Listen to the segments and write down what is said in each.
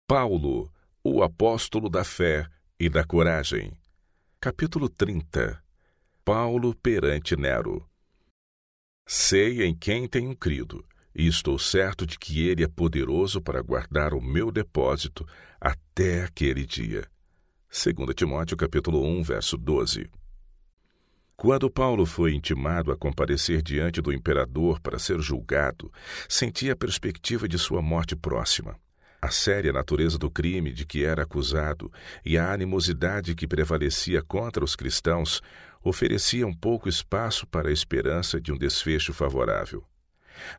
Paulo, o apóstolo da fé e da coragem. Capítulo 30. Paulo perante Nero. Sei em quem tenho crido, e estou certo de que ele é poderoso para guardar o meu depósito até aquele dia. 2 Timóteo capítulo 1, verso 12. Quando Paulo foi intimado a comparecer diante do imperador para ser julgado, sentia a perspectiva de sua morte próxima. A séria natureza do crime de que era acusado e a animosidade que prevalecia contra os cristãos ofereciam pouco espaço para a esperança de um desfecho favorável.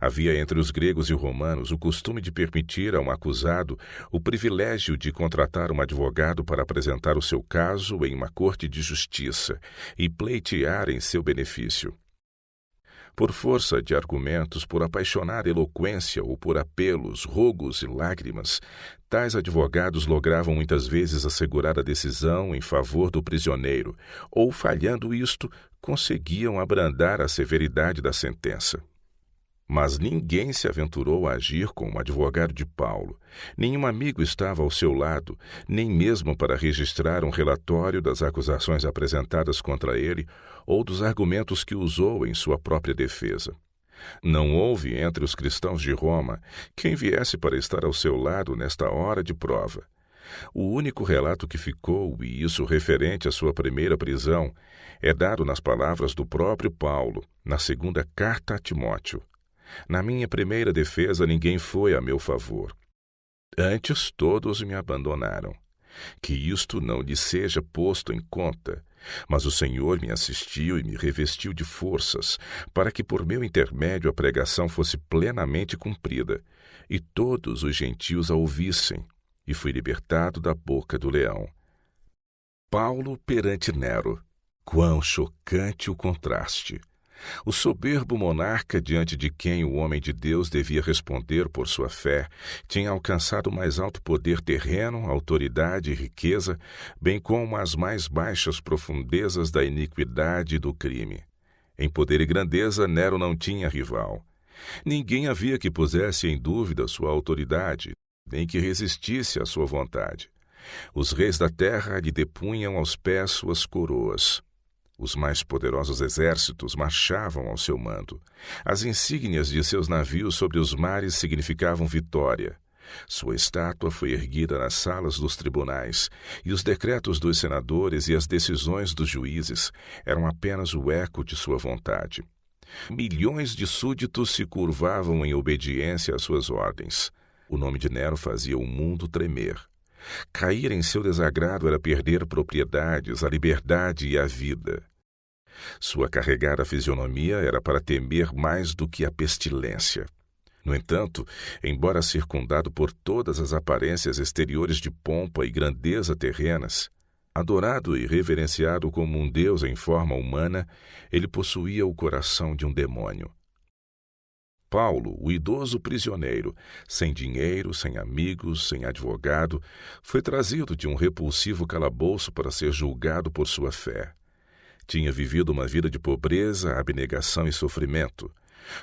Havia entre os gregos e romanos o costume de permitir a um acusado o privilégio de contratar um advogado para apresentar o seu caso em uma corte de justiça e pleitear em seu benefício. Por força de argumentos, por apaixonada eloquência ou por apelos, rogos e lágrimas, tais advogados logravam muitas vezes assegurar a decisão em favor do prisioneiro, ou, falhando isto, conseguiam abrandar a severidade da sentença. Mas ninguém se aventurou a agir como o advogado de Paulo. Nenhum amigo estava ao seu lado, nem mesmo para registrar um relatório das acusações apresentadas contra ele ou dos argumentos que usou em sua própria defesa. Não houve entre os cristãos de Roma quem viesse para estar ao seu lado nesta hora de prova. O único relato que ficou, e isso referente à sua primeira prisão, é dado nas palavras do próprio Paulo, na segunda carta a Timóteo. Na minha primeira defesa ninguém foi a meu favor. Antes todos me abandonaram. Que isto não lhe seja posto em conta, mas o Senhor me assistiu e me revestiu de forças, para que por meu intermédio a pregação fosse plenamente cumprida, e todos os gentios a ouvissem, e fui libertado da boca do leão. Paulo perante Nero. Quão chocante o contraste! O soberbo monarca, diante de quem o homem de Deus devia responder por sua fé, tinha alcançado o mais alto poder terreno, autoridade e riqueza, bem como as mais baixas profundezas da iniquidade e do crime. Em poder e grandeza, Nero não tinha rival. Ninguém havia que pusesse em dúvida sua autoridade, nem que resistisse à sua vontade. Os reis da terra lhe depunham aos pés suas coroas. Os mais poderosos exércitos marchavam ao seu mando. As insígnias de seus navios sobre os mares significavam vitória. Sua estátua foi erguida nas salas dos tribunais, e os decretos dos senadores e as decisões dos juízes eram apenas o eco de sua vontade. Milhões de súditos se curvavam em obediência às suas ordens. O nome de Nero fazia o mundo tremer. Cair em seu desagrado era perder propriedades, a liberdade e a vida. Sua carregada fisionomia era para temer mais do que a pestilência. No entanto, embora circundado por todas as aparências exteriores de pompa e grandeza terrenas, adorado e reverenciado como um deus em forma humana, ele possuía o coração de um demônio. Paulo, o idoso prisioneiro, sem dinheiro, sem amigos, sem advogado, foi trazido de um repulsivo calabouço para ser julgado por sua fé. Tinha vivido uma vida de pobreza, abnegação e sofrimento.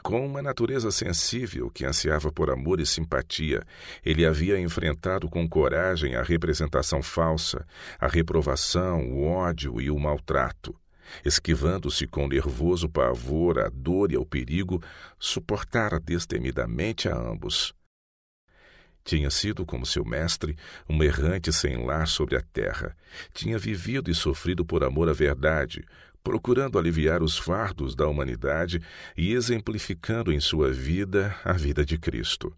Com uma natureza sensível que ansiava por amor e simpatia, ele havia enfrentado com coragem a representação falsa, a reprovação, o ódio e o maltrato. Esquivando-se com nervoso pavor à dor e ao perigo, suportara destemidamente a ambos. Tinha sido, como seu mestre, um errante sem lar sobre a terra. Tinha vivido e sofrido por amor à verdade, procurando aliviar os fardos da humanidade e exemplificando em sua vida a vida de Cristo.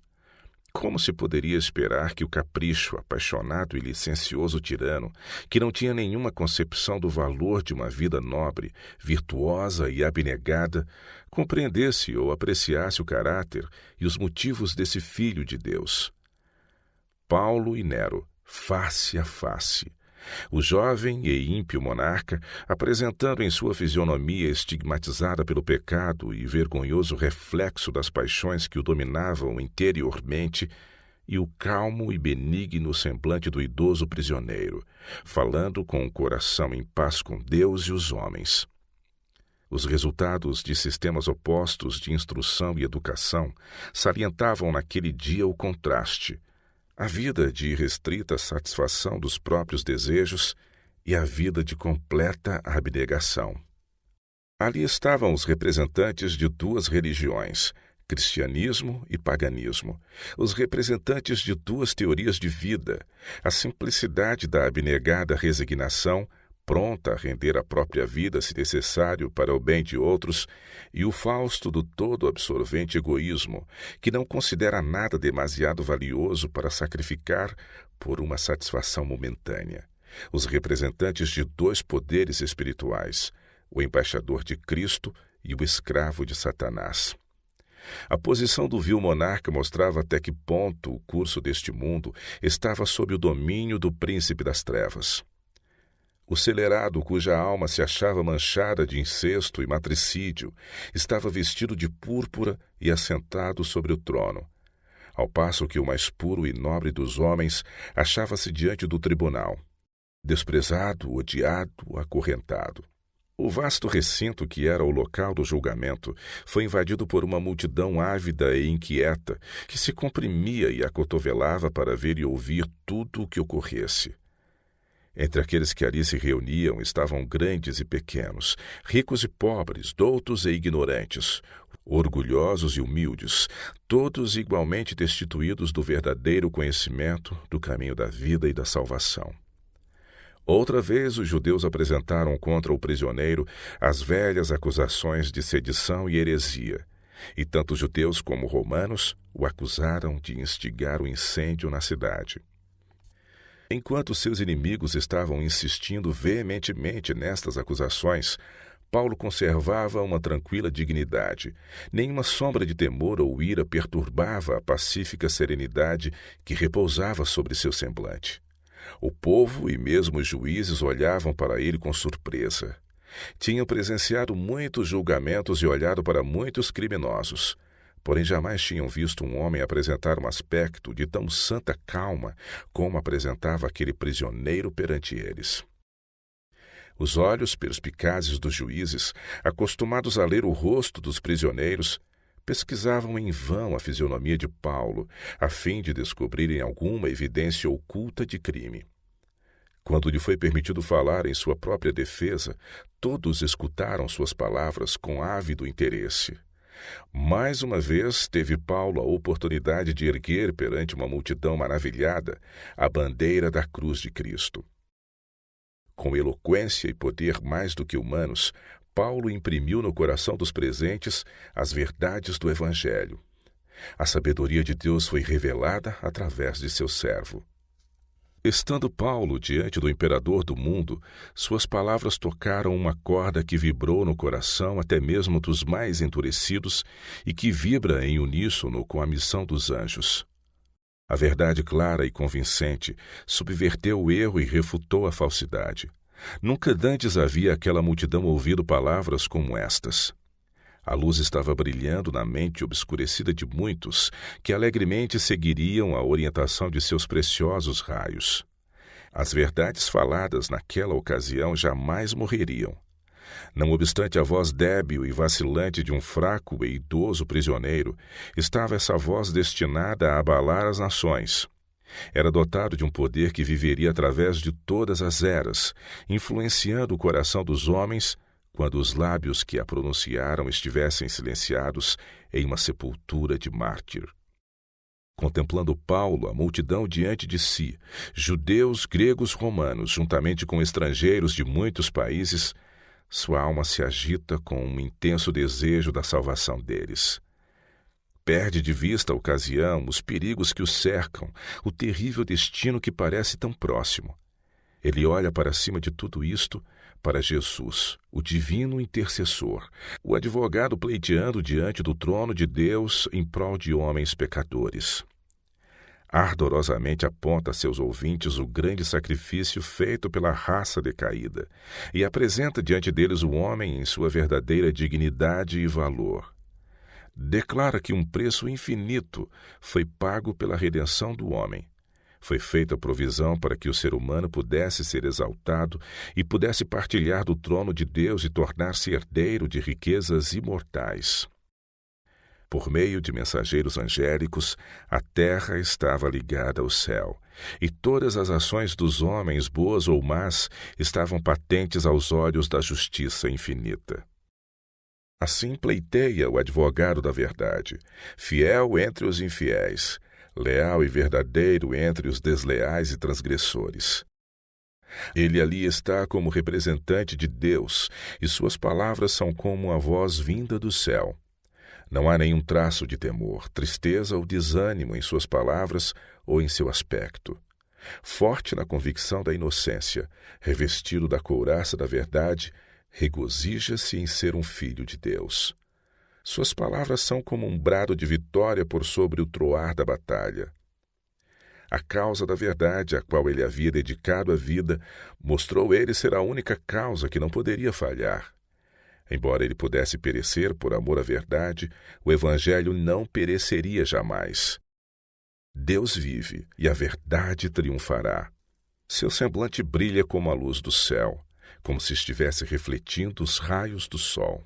Como se poderia esperar que o capricho, apaixonado e licencioso tirano, que não tinha nenhuma concepção do valor de uma vida nobre, virtuosa e abnegada, compreendesse ou apreciasse o caráter e os motivos desse Filho de Deus? Paulo e Nero, face a face. O jovem e ímpio monarca, apresentando em sua fisionomia estigmatizada pelo pecado e vergonhoso reflexo das paixões que o dominavam interiormente, e o calmo e benigno semblante do idoso prisioneiro, falando com o coração em paz com Deus e os homens. Os resultados de sistemas opostos de instrução e educação salientavam naquele dia o contraste. a vida de irrestrita satisfação dos próprios desejos e a vida de completa abnegação. Ali estavam os representantes de duas religiões, cristianismo e paganismo, os representantes de duas teorias de vida, a simplicidade da abnegada resignação, pronta a render a própria vida se necessário para o bem de outros, e o Fausto do todo absorvente egoísmo, que não considera nada demasiado valioso para sacrificar por uma satisfação momentânea. Os representantes de dois poderes espirituais, o embaixador de Cristo e o escravo de Satanás. A posição do vil monarca mostrava até que ponto o curso deste mundo estava sob o domínio do príncipe das trevas. O celerado, cuja alma se achava manchada de incesto e matricídio, estava vestido de púrpura e assentado sobre o trono, ao passo que o mais puro e nobre dos homens achava-se diante do tribunal, desprezado, odiado, acorrentado. O vasto recinto que era o local do julgamento foi invadido por uma multidão ávida e inquieta que se comprimia e acotovelava para ver e ouvir tudo o que ocorresse. Entre aqueles que ali se reuniam estavam grandes e pequenos, ricos e pobres, doutos e ignorantes, orgulhosos e humildes, todos igualmente destituídos do verdadeiro conhecimento do caminho da vida e da salvação. Outra vez os judeus apresentaram contra o prisioneiro as velhas acusações de sedição e heresia, e tanto judeus como romanos o acusaram de instigar o incêndio na cidade. Enquanto seus inimigos estavam insistindo veementemente nestas acusações, Paulo conservava uma tranquila dignidade. Nenhuma sombra de temor ou ira perturbava a pacífica serenidade que repousava sobre seu semblante. O povo e mesmo os juízes olhavam para ele com surpresa. Tinham presenciado muitos julgamentos e olhado para muitos criminosos, porém jamais tinham visto um homem apresentar um aspecto de tão santa calma como apresentava aquele prisioneiro perante eles. Os olhos perspicazes dos juízes, acostumados a ler o rosto dos prisioneiros, pesquisavam em vão a fisionomia de Paulo, a fim de descobrirem alguma evidência oculta de crime. Quando lhe foi permitido falar em sua própria defesa, todos escutaram suas palavras com ávido interesse. Mais uma vez teve Paulo a oportunidade de erguer perante uma multidão maravilhada a bandeira da cruz de Cristo. Com eloquência e poder mais do que humanos, Paulo imprimiu no coração dos presentes as verdades do Evangelho. A sabedoria de Deus foi revelada através de seu servo. Estando Paulo diante do imperador do mundo, suas palavras tocaram uma corda que vibrou no coração até mesmo dos mais endurecidos e que vibra em uníssono com a missão dos anjos. A verdade clara e convincente subverteu o erro e refutou a falsidade. Nunca dantes havia aquela multidão ouvido palavras como estas. A luz estava brilhando na mente obscurecida de muitos, que alegremente seguiriam a orientação de seus preciosos raios. As verdades faladas naquela ocasião jamais morreriam. Não obstante a voz débil e vacilante de um fraco e idoso prisioneiro, estava essa voz destinada a abalar as nações. Era dotado de um poder que viveria através de todas as eras, influenciando o coração dos homens quando os lábios que a pronunciaram estivessem silenciados em uma sepultura de mártir. Contemplando Paulo, a multidão diante de si, judeus, gregos, romanos, juntamente com estrangeiros de muitos países, sua alma se agita com um intenso desejo da salvação deles. Perde de vista a ocasião, os perigos que o cercam, o terrível destino que parece tão próximo. Ele olha para cima de tudo isto, para Jesus, o divino intercessor, o advogado pleiteando diante do trono de Deus em prol de homens pecadores. Ardorosamente aponta a seus ouvintes o grande sacrifício feito pela raça decaída e apresenta diante deles o homem em sua verdadeira dignidade e valor. Declara que um preço infinito foi pago pela redenção do homem. Foi feita provisão para que o ser humano pudesse ser exaltado e pudesse partilhar do trono de Deus e tornar-se herdeiro de riquezas imortais. Por meio de mensageiros angélicos, a terra estava ligada ao céu, e todas as ações dos homens, boas ou más, estavam patentes aos olhos da justiça infinita. Assim pleiteia o advogado da verdade, fiel entre os infiéis, leal e verdadeiro entre os desleais e transgressores. Ele ali está como representante de Deus, e suas palavras são como a voz vinda do céu. Não há nenhum traço de temor, tristeza ou desânimo em suas palavras ou em seu aspecto. Forte na convicção da inocência, revestido da couraça da verdade, regozija-se em ser um filho de Deus. Suas palavras são como um brado de vitória por sobre o troar da batalha. A causa da verdade, a qual ele havia dedicado a vida, mostrou ele ser a única causa que não poderia falhar. Embora ele pudesse perecer por amor à verdade, o Evangelho não pereceria jamais. Deus vive e a verdade triunfará. Seu semblante brilha como a luz do céu, como se estivesse refletindo os raios do sol.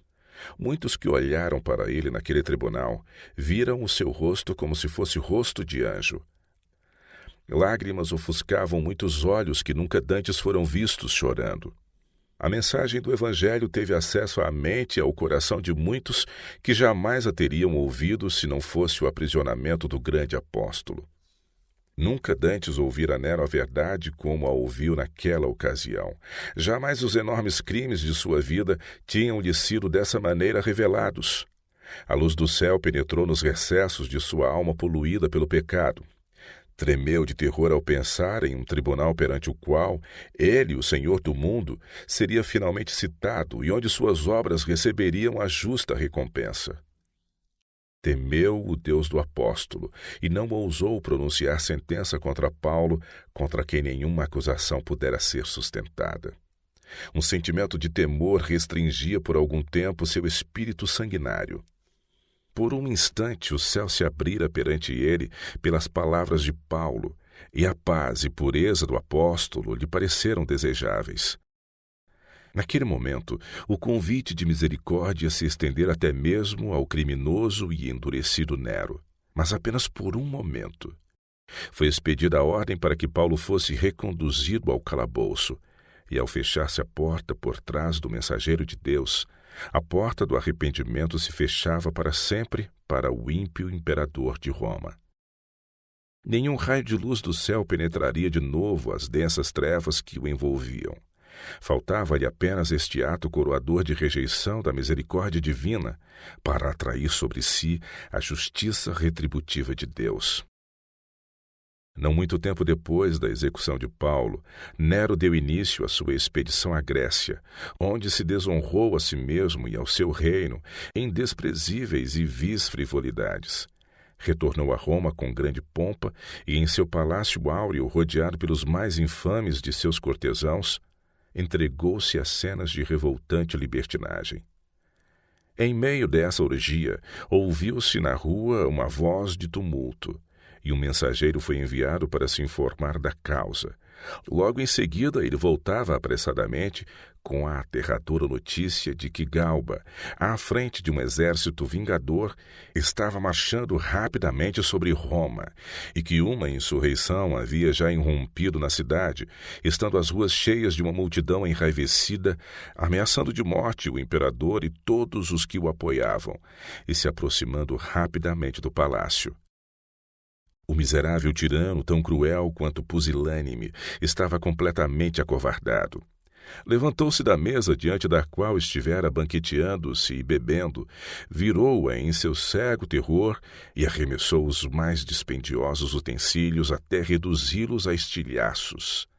Muitos que olharam para ele naquele tribunal viram o seu rosto como se fosse rosto de anjo. Lágrimas ofuscavam muitos olhos que nunca dantes foram vistos chorando. A mensagem do Evangelho teve acesso à mente e ao coração de muitos que jamais a teriam ouvido se não fosse o aprisionamento do grande apóstolo. Nunca dantes ouvira Nero a verdade como a ouviu naquela ocasião. Jamais os enormes crimes de sua vida tinham-lhe sido dessa maneira revelados. A luz do céu penetrou nos recessos de sua alma poluída pelo pecado. Tremeu de terror ao pensar em um tribunal perante o qual ele, o Senhor do mundo, seria finalmente citado e onde suas obras receberiam a justa recompensa. Temeu o Deus do apóstolo e não ousou pronunciar sentença contra Paulo, contra quem nenhuma acusação pudera ser sustentada. Um sentimento de temor restringia por algum tempo seu espírito sanguinário. Por um instante o céu se abrira perante ele pelas palavras de Paulo, e a paz e pureza do apóstolo lhe pareceram desejáveis. Naquele momento, o convite de misericórdia se estender até mesmo ao criminoso e endurecido Nero, mas apenas por um momento. Foi expedida a ordem para que Paulo fosse reconduzido ao calabouço, e ao fechar-se a porta por trás do mensageiro de Deus, a porta do arrependimento se fechava para sempre para o ímpio imperador de Roma. Nenhum raio de luz do céu penetraria de novo as densas trevas que o envolviam. Faltava-lhe apenas este ato coroador de rejeição da misericórdia divina para atrair sobre si a justiça retributiva de Deus. Não muito tempo depois da execução de Paulo, Nero deu início à sua expedição à Grécia, onde se desonrou a si mesmo e ao seu reino em desprezíveis e vis frivolidades. Retornou a Roma com grande pompa e, em seu palácio áureo, rodeado pelos mais infames de seus cortesãos, entregou-se a cenas de revoltante libertinagem. Em meio dessa orgia, ouviu-se na rua uma voz de tumulto, e um mensageiro foi enviado para se informar da causa. Logo em seguida, ele voltava apressadamente com a aterradora notícia de que Galba, à frente de um exército vingador, estava marchando rapidamente sobre Roma e que uma insurreição havia já irrompido na cidade, estando as ruas cheias de uma multidão enraivecida, ameaçando de morte o imperador e todos os que o apoiavam, e se aproximando rapidamente do palácio. O miserável tirano, tão cruel quanto pusilânime, estava completamente acovardado. Levantou-se da mesa diante da qual estivera banqueteando-se e bebendo, virou-a em seu cego terror e arremessou os mais dispendiosos utensílios até reduzi-los a estilhaços.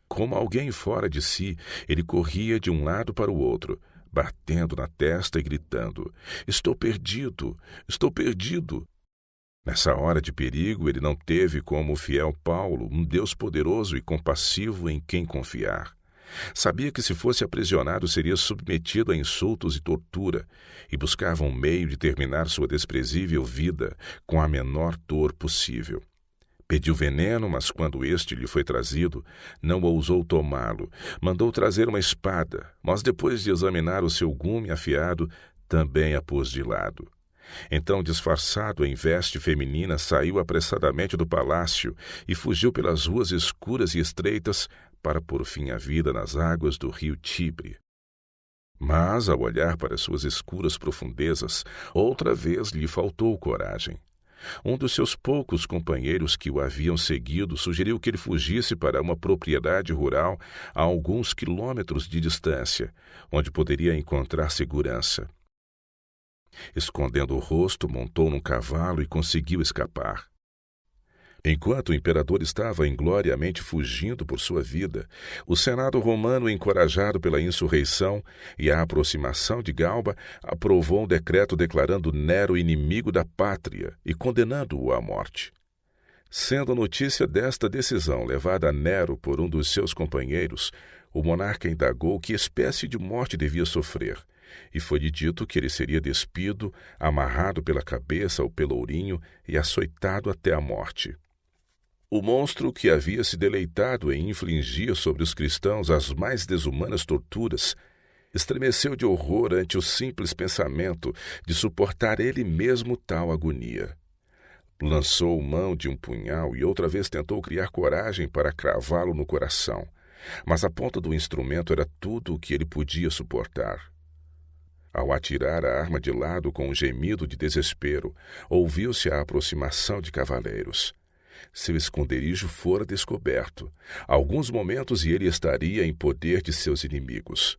Como alguém fora de si, ele corria de um lado para o outro, batendo na testa e gritando: "Estou perdido! Estou perdido!" Nessa hora de perigo, ele não teve, como o fiel Paulo, um Deus poderoso e compassivo em quem confiar. Sabia que, se fosse aprisionado, seria submetido a insultos e tortura, e buscava um meio de terminar sua desprezível vida com a menor dor possível. Pediu veneno, mas quando este lhe foi trazido, não ousou tomá-lo. Mandou trazer uma espada, mas depois de examinar o seu gume afiado, também a pôs de lado. Então, disfarçado em veste feminina, saiu apressadamente do palácio e fugiu pelas ruas escuras e estreitas para pôr fim à vida nas águas do rio Tibre. Mas, ao olhar para suas escuras profundezas, outra vez lhe faltou coragem. Um dos seus poucos companheiros que o haviam seguido sugeriu que ele fugisse para uma propriedade rural a alguns quilômetros de distância, onde poderia encontrar segurança. Escondendo o rosto, montou num cavalo e conseguiu escapar. Enquanto o imperador estava ingloriamente fugindo por sua vida, o Senado romano, encorajado pela insurreição e a aproximação de Galba, aprovou um decreto declarando Nero inimigo da pátria e condenando-o à morte. Sendo a notícia desta decisão levada a Nero por um dos seus companheiros, o monarca indagou que espécie de morte devia sofrer, e foi-lhe dito que ele seria despido, amarrado pela cabeça ao pelourinho e açoitado até a morte. O monstro, que havia se deleitado em infligir sobre os cristãos as mais desumanas torturas, estremeceu de horror ante o simples pensamento de suportar ele mesmo tal agonia. Lançou mão de um punhal e outra vez tentou criar coragem para cravá-lo no coração, mas a ponta do instrumento era tudo o que ele podia suportar. Ao atirar a arma de lado com um gemido de desespero, ouviu-se a aproximação de cavaleiros. Seu esconderijo fora descoberto. Alguns momentos e ele estaria em poder de seus inimigos.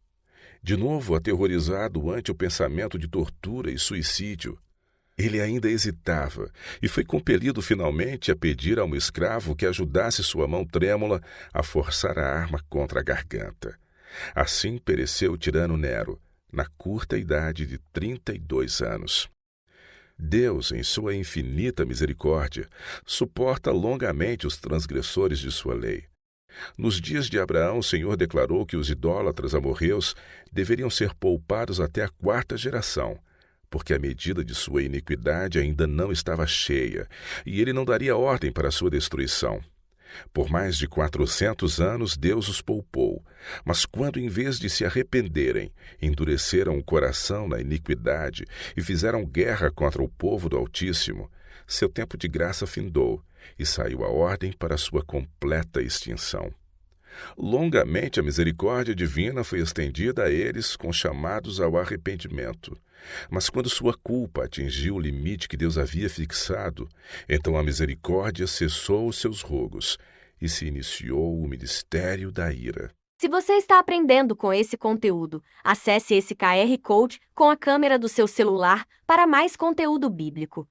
De novo aterrorizado ante o pensamento de tortura e suicídio, ele ainda hesitava e foi compelido finalmente a pedir a um escravo que ajudasse sua mão trêmula a forçar a arma contra a garganta. Assim pereceu o tirano Nero, na curta idade de 32 anos. Deus, em sua infinita misericórdia, suporta longamente os transgressores de sua lei. Nos dias de Abraão, o Senhor declarou que os idólatras amorreus deveriam ser poupados até a 4ª geração, porque a medida de sua iniquidade ainda não estava cheia, e ele não daria ordem para a sua destruição. Por mais de 400 anos Deus os poupou, mas quando, em vez de se arrependerem, endureceram o coração na iniquidade e fizeram guerra contra o povo do Altíssimo, seu tempo de graça findou e saiu a ordem para sua completa extinção. Longamente a misericórdia divina foi estendida a eles com chamados ao arrependimento. Mas quando sua culpa atingiu o limite que Deus havia fixado, então a misericórdia cessou os seus rogos e se iniciou o ministério da ira. Se você está aprendendo com esse conteúdo, acesse esse QR Code com a câmera do seu celular para mais conteúdo bíblico.